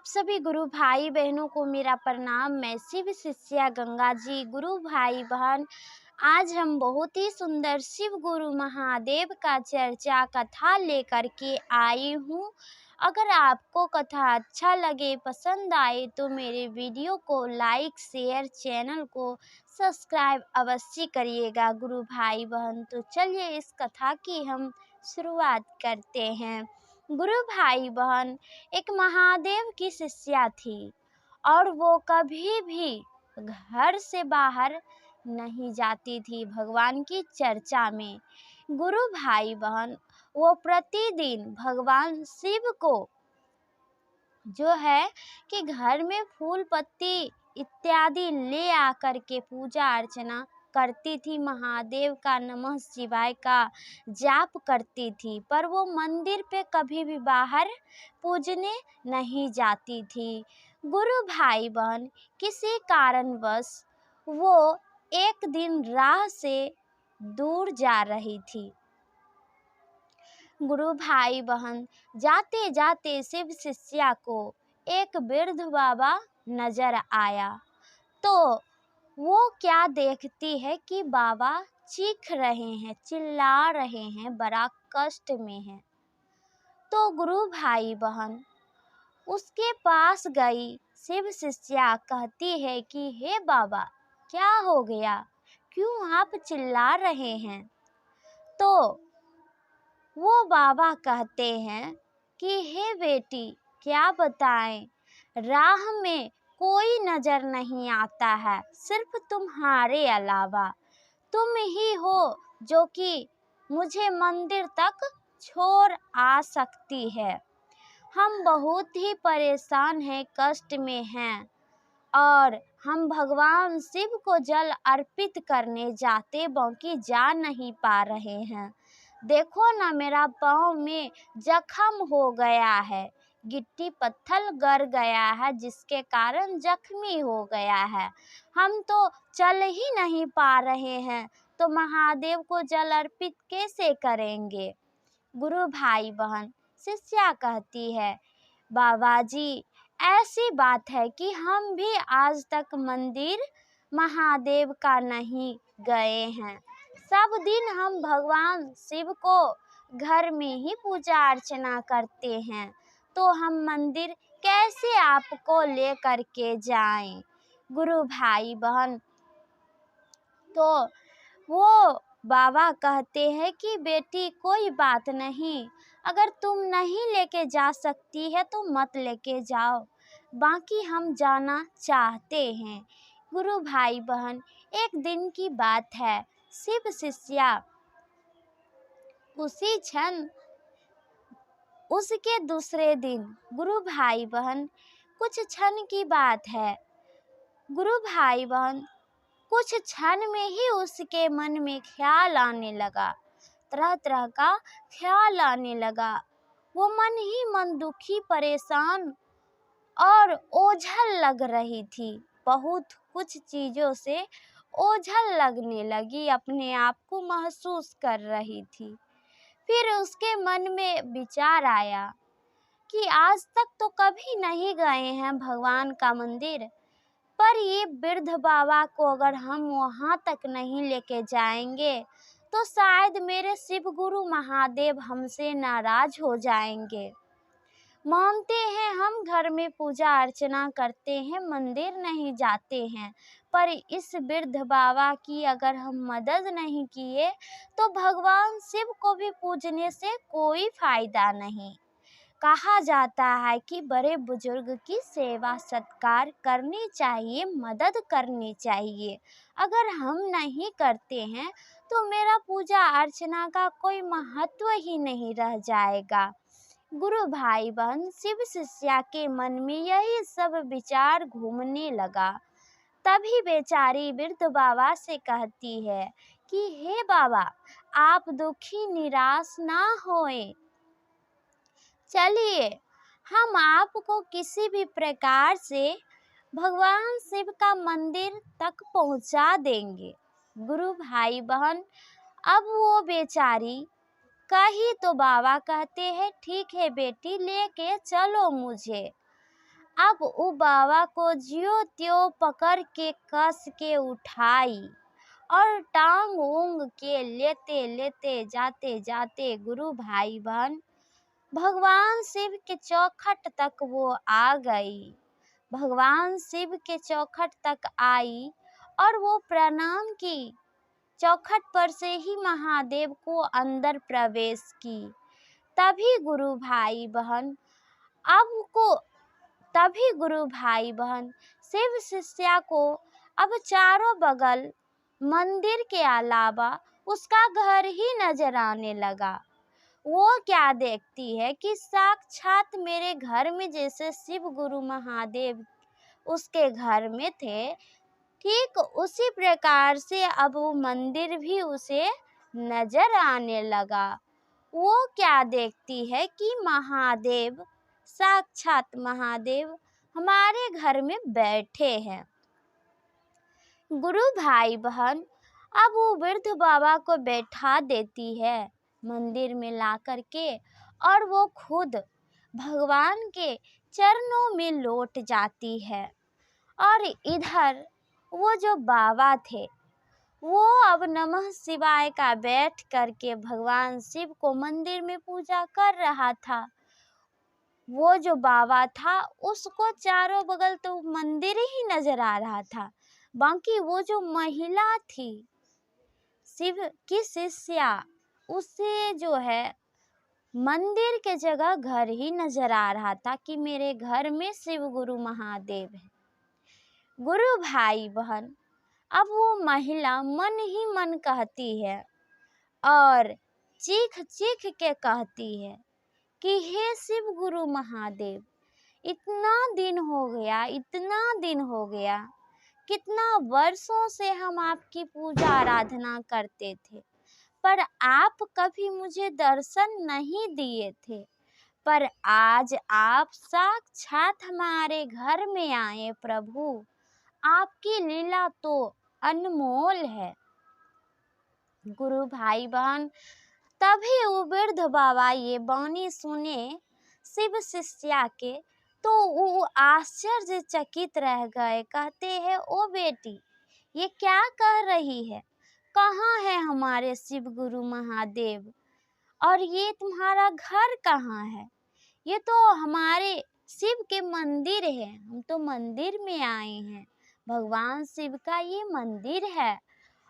सभी गुरु भाई बहनों को मेरा प्रणाम। मैं शिव शिष्या गंगा जी। गुरु भाई बहन, आज हम बहुत ही सुंदर शिव गुरु महादेव का चर्चा कथा लेकर के आई हूँ। अगर आपको कथा अच्छा लगे, पसंद आए तो मेरे वीडियो को लाइक शेयर, चैनल को सब्सक्राइब अवश्य करिएगा गुरु भाई बहन। तो चलिए इस कथा की हम शुरुआत करते हैं। गुरु भाई बहन, एक महादेव की शिष्या थी और वो कभी भी घर से बाहर नहीं जाती थी भगवान की चर्चा में। गुरु भाई बहन, वो प्रतिदिन भगवान शिव को जो है कि घर में फूल पत्ती इत्यादि ले आकर के पूजा अर्चना करती थी, महादेव का नमः शिवाय का जाप करती थी, पर वो मंदिर पे कभी भी बाहर पूजने नहीं जाती थी। गुरु भाई बहन, किसी कारणवश वो एक दिन राह से दूर जा रही थी। गुरु भाई बहन, जाते जाते शिव शिष्या को एक वृद्ध बाबा नजर आया। तो वो क्या देखती है कि बाबा चीख रहे हैं, चिल्ला रहे हैं, बड़ा कष्ट में हैं। तो गुरु भाई बहन उसके पास गई। शिव शिष्या कहती है कि हे बाबा, क्या हो गया, क्यों आप चिल्ला रहे हैं? तो वो बाबा कहते हैं कि हे बेटी, क्या बताएं, राह में कोई नजर नहीं आता है, सिर्फ तुम्हारे अलावा। तुम ही हो जो कि मुझे मंदिर तक छोड़ आ सकती है। हम बहुत ही परेशान हैं, कष्ट में हैं और हम भगवान शिव को जल अर्पित करने जाते बाकी जा नहीं पा रहे हैं। देखो ना, मेरा पाँव में जख्म हो गया है, गिट्टी पत्थर गड़ गया है, जिसके कारण जख्मी हो गया है। हम तो चल ही नहीं पा रहे हैं, तो महादेव को जल अर्पित कैसे करेंगे? गुरु भाई बहन, शिष्या कहती है, बाबा जी, ऐसी बात है कि हम भी आज तक मंदिर महादेव का नहीं गए हैं। सब दिन हम भगवान शिव को घर में ही पूजा अर्चना करते हैं, तो हम मंदिर कैसे आपको लेकर के जाएं? गुरु भाई बहन, तो वो बाबा कहते हैं कि बेटी, कोई बात नहीं, अगर तुम नहीं लेके जा सकती है तो मत लेके जाओ, बाकी हम जाना चाहते हैं। गुरु भाई बहन, एक दिन की बात है। शिव शिष्या उसी क्षण, उसके दूसरे दिन, गुरु भाई बहन, कुछ क्षण की बात है। गुरु भाई बहन, कुछ क्षण में ही उसके मन में ख्याल आने लगा, तरह तरह का ख्याल आने लगा। वो मन ही मन दुखी, परेशान और ओझल लग रही थी। बहुत कुछ चीज़ों से ओझल लगने लगी, अपने आप को महसूस कर रही थी। फिर उसके मन में विचार आया कि आज तक तो कभी नहीं गए हैं भगवान का मंदिर, पर ये वृद्ध बाबा को अगर हम वहाँ तक नहीं लेके जाएंगे तो शायद मेरे शिव गुरु महादेव हमसे नाराज हो जाएंगे। मानते हैं हम घर में पूजा अर्चना करते हैं, मंदिर नहीं जाते हैं, पर इस वृद्ध बाबा की अगर हम मदद नहीं किए तो भगवान शिव को भी पूजने से कोई फायदा नहीं। कहा जाता है कि बड़े बुजुर्ग की सेवा सत्कार करनी चाहिए, मदद करनी चाहिए। अगर हम नहीं करते हैं तो मेरा पूजा अर्चना का कोई महत्व ही नहीं रह जाएगा। गुरु भाई बहन, शिव शिष्या के मन में यही सब विचार घूमने लगा। तभी बेचारी वृद्ध बाबा से कहती है कि हे बाबा, आप दुखी निराश ना होएं। चलिए, हम आपको किसी भी प्रकार से भगवान शिव का मंदिर तक पहुंचा देंगे। गुरु भाई बहन, अब वो बेचारी कही तो बाबा कहते हैं, ठीक है बेटी, लेके चलो मुझे। अब उ बाबा को ज्यों त्यों पकड़ के कस के उठाई और टांग ऊंग के लेते लेते जाते जाते गुरु भाई बहन भगवान शिव के चौखट तक वो आ गई। भगवान शिव के चौखट तक आई और वो प्रणाम की। चौखट पर से ही महादेव को अंदर प्रवेश की। तभी गुरु भाई बहन अब को तभी गुरु भाई बहन शिव शिष्या को अब चारों बगल मंदिर के अलावा उसका घर ही नजर आने लगा। वो क्या देखती है कि साक्षात मेरे घर में जैसे शिव गुरु महादेव उसके घर में थे, ठीक उसी प्रकार से अब वो मंदिर भी उसे नजर आने लगा। वो क्या देखती है कि महादेव, साक्षात महादेव हमारे घर में बैठे हैं। गुरु भाई बहन अब वो वृद्ध बाबा को बैठा देती है मंदिर में ला करके और वो खुद भगवान के चरणों में लौट जाती है। और इधर वो जो बाबा थे वो अब नमः शिवाय का बैठ करके भगवान शिव को मंदिर में पूजा कर रहा था। वो जो बाबा था उसको चारों बगल तो मंदिर ही नजर आ रहा था, बाकी वो जो महिला थी शिव की शिष्या उसे जो है मंदिर के जगह घर ही नजर आ रहा था कि मेरे घर में शिव गुरु महादेव है। गुरु भाई बहन अब वो महिला मन ही मन कहती है और चीख चीख के कहती है कि हे शिव गुरु महादेव, इतना दिन हो गया, इतना दिन हो गया, कितना वर्षों से हम आपकी पूजा आराधना करते थे, पर आप कभी मुझे दर्शन नहीं दिए थे। पर आज आप साक्षात हमारे घर में आए प्रभु, आपकी लीला तो अनमोल है। गुरु भाई बहन तभी वो वृद्ध बाबा ये वाणी सुने शिव शिष्या के तो वो आश्चर्यचकित रह गए। कहते हैं, ओ बेटी ये क्या कह रही है, कहाँ है हमारे शिव गुरु महादेव और ये तुम्हारा घर कहाँ है? ये तो हमारे शिव के मंदिर है, हम तो मंदिर में आए हैं, भगवान शिव का ये मंदिर है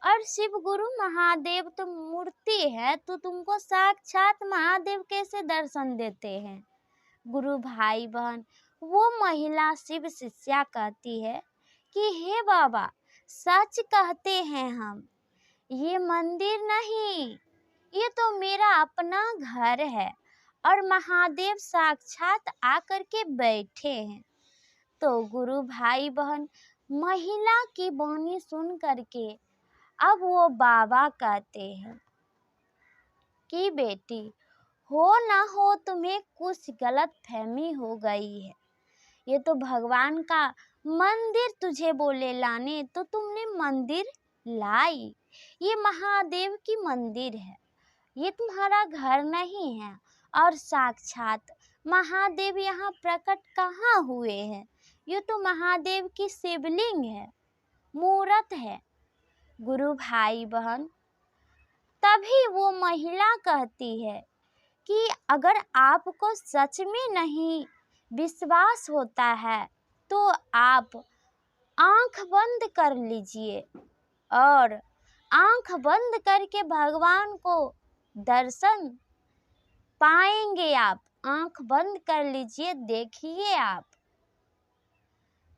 और शिव गुरु महादेव तो मूर्ति है, तो तुमको साक्षात महादेव कैसे दर्शन देते हैं? गुरु भाई बहन वो महिला शिव शिष्या कहती है कि हे बाबा, सच कहते हैं हम, ये मंदिर नहीं, ये तो मेरा अपना घर है और महादेव साक्षात आकर के बैठे हैं। तो गुरु भाई बहन महिला की वाणी सुन करके अब वो बाबा कहते हैं कि बेटी हो ना हो तुम्हें कुछ गलत फहमी हो गई है, ये तो भगवान का मंदिर तुझे बोले लाने तो तुमने मंदिर लाई, ये महादेव की मंदिर है, ये तुम्हारा घर नहीं है और साक्षात महादेव यहाँ प्रकट कहाँ हुए हैं, ये तो महादेव की शिवलिंग है, मूरत है। गुरु भाई बहन तभी वो महिला कहती है कि अगर आपको सच में नहीं विश्वास होता है तो आप आंख बंद कर लीजिए और आंख बंद करके भगवान को दर्शन पाएंगे। आप आंख बंद कर लीजिए, देखिए आप।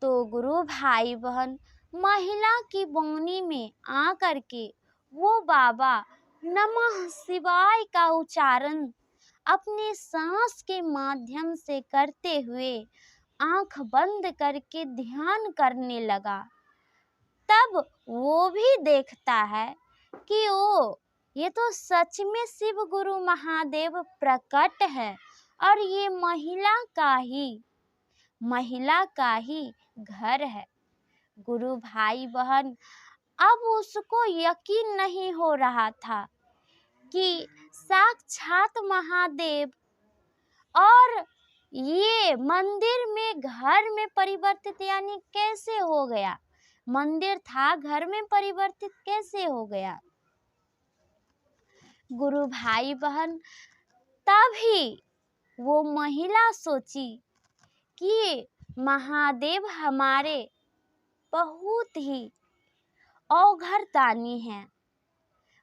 तो गुरु भाई बहन महिला की वाणी में आ करके वो बाबा नमः शिवाय का उच्चारण अपने सांस के माध्यम से करते हुए आंख बंद करके ध्यान करने लगा। तब वो भी देखता है कि ये तो सच में शिव गुरु महादेव प्रकट है और ये महिला का ही घर है। गुरु भाई बहन अब उसको यकीन नहीं हो रहा था कि साक्षात महादेव और ये मंदिर में घर में परिवर्तित यानी कैसे हो गया? मंदिर था, घर में परिवर्तित कैसे हो गया? गुरु भाई बहन, तभी वो महिला सोची कि महादेव हमारे बहुत ही औघड़दानी हैं।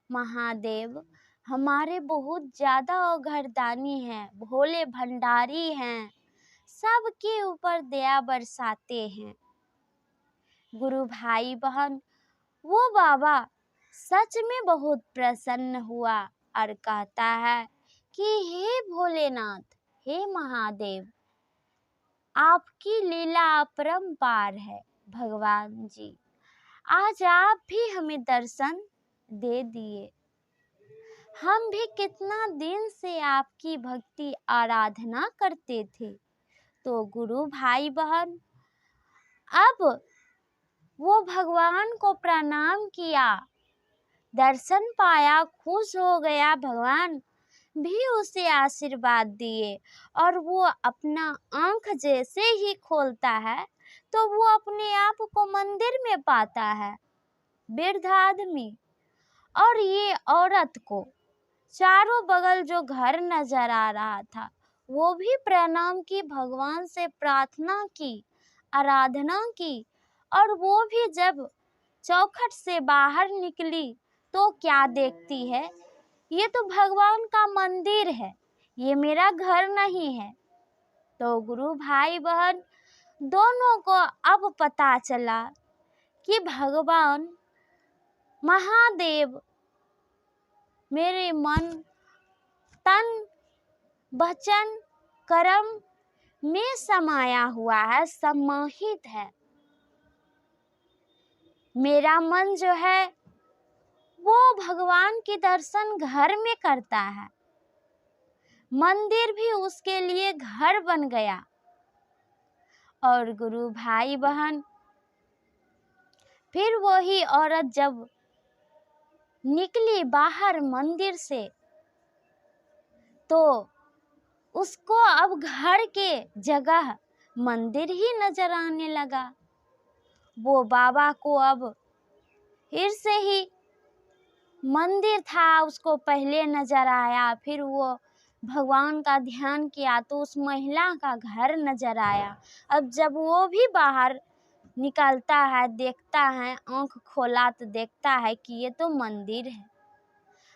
महादेव हमारे बहुत ज़्यादा औघड़दानी हैं, भोले भंडारी हैं, सबके ऊपर दया बरसाते हैं। गुरु भाई बहन, वो बाबा सच में बहुत प्रसन्न हुआ और कहता है कि हे भोलेनाथ, हे महादेव, आपकी लीला अपरंपार है। भगवान जी, आज आप भी हमें दर्शन दे दिए। हम भी कितना दिन से आपकी भक्ति आराधना करते थे। तो गुरु भाई बहन, अब वो भगवान को प्रणाम किया, दर्शन पाया, खुश हो गया। भगवान भी उसे आशीर्वाद दिए और वो अपना आंख जैसे ही खोलता है तो वो अपने आप को मंदिर में पाता है, वृद्ध आदमी। और ये औरत को चारों बगल जो घर नजर आ रहा था, वो भी प्रणाम की, भगवान से प्रार्थना की, आराधना की। और वो भी जब चौखट से बाहर निकली तो क्या देखती है? ये तो भगवान का मंदिर है, ये मेरा घर नहीं है। तो गुरु भाई बहन दोनों को अब पता चला कि भगवान महादेव मेरे मन, तन, वचन, कर्म में समाया हुआ है, समाहित है। मेरा मन जो है वो भगवान के दर्शन घर में करता है, मंदिर भी उसके लिए घर बन गया। और गुरु भाई बहन, फिर वही औरत जब निकली बाहर मंदिर से तो उसको अब घर के जगह मंदिर ही नजर आने लगा। वो बाबा को अब फिर से ही मंदिर था, उसको पहले नजर आया, फिर वो भगवान का ध्यान किया तो उस महिला का घर नजर आया। अब जब वो भी बाहर निकलता है, देखता है, आंख खोला तो देखता है कि ये तो मंदिर है।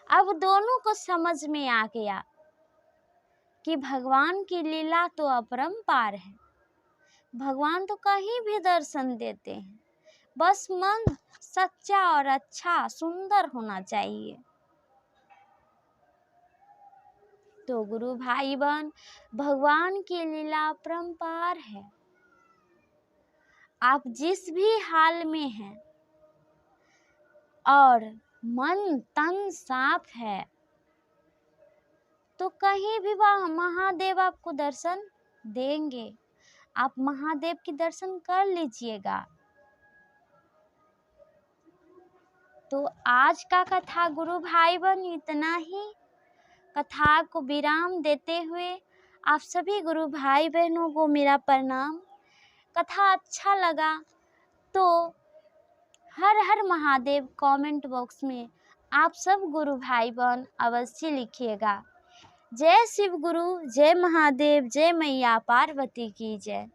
अब दोनों को समझ में आ गया कि भगवान की लीला तो अपरंपार है। भगवान तो कहीं भी दर्शन देते हैं, बस मन सच्चा और अच्छा सुंदर होना चाहिए। तो गुरु भाई बहन, भगवान की लीला अपरंपार है। आप जिस भी हाल में हैं और मन तन साफ है तो कहीं भी वह महादेव आपको दर्शन देंगे। आप महादेव की दर्शन कर लीजिएगा। तो आज का कथा गुरु भाई बहन इतना ही। कथा को विराम देते हुए आप सभी गुरु भाई बहनों को मेरा प्रणाम। कथा अच्छा लगा तो हर हर महादेव कमेंट बॉक्स में आप सब गुरु भाई बहन अवश्य लिखिएगा। जय शिव गुरु, जय महादेव, जय मैया पार्वती की जय।